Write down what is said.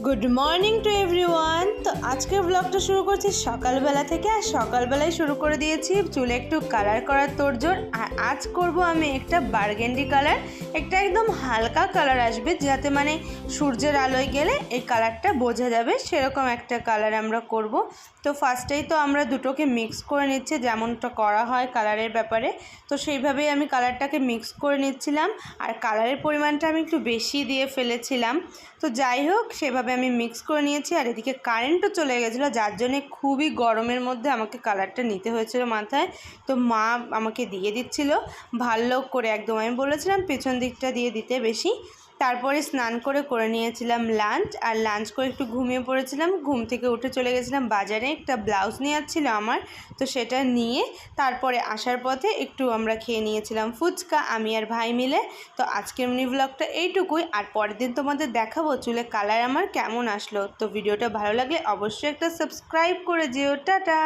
Good morning to everyone. তো আজকের ব্লগটা শুরু করছি সকালবেলা থেকে। আর সকালবেলায় শুরু করে দিয়েছি চুলে একটু কালার করার তোড়জোড়। আর আজ করব আমি একটা বার্গেন্ডি কালার, একটা একদম হালকা কালার আসবে, যাতে মানে সূর্যের আলোয় গেলে এই কালারটা বোঝা যাবে, সেরকম একটা কালার আমরা করব। তো ফার্স্টেই তো আমরা দুটোকে মিক্স করে নিচ্ছি, যেমনটা করা হয় কালারের ব্যাপারে। তো সেইভাবেই আমি কালারটাকে মিক্স করে নিচ্ছিলাম। আর কালারের পরিমাণটা আমি একটু বেশি দিয়ে ফেলেছিলাম। তো যাই হোক, সেভাবে আমি মিক্স করে নিয়েছি। আর এদিকে কারেন্টও চলে গেছিলো, যার জন্যে খুবই গরমের মধ্যে আমাকে কালারটা নিতে হয়েছিল মাথায়। তো মা আমাকে দিয়ে দিচ্ছিল ভালো করে, একদম আমি বলেছিলাম পেছন দিকটা দিয়ে দিতে বেশি। তারপরে স্নান করে নিয়েছিলাম লাঞ্চ। আর লাঞ্চ করে একটু ঘুমিয়ে পড়েছিলাম। ঘুম থেকে উঠে চলে গেছিলাম বাজারে, একটা ব্লাউজ নেওয়ার ছিল আমার। তো সেটা নিয়ে তারপরে আসার পথে একটু আমরা খেয়ে নিয়েছিলাম ফুচকা, আমি আর ভাই মিলে। তো আজকের মিনি ব্লগটা এইটুকুই। আর পরের দিন তোমাদের দেখাবো চুলে কালার আমার কেমন আসলো। তো ভিডিওটা ভালো লাগলে অবশ্যই একটা সাবস্ক্রাইব করে যেও। টাটা।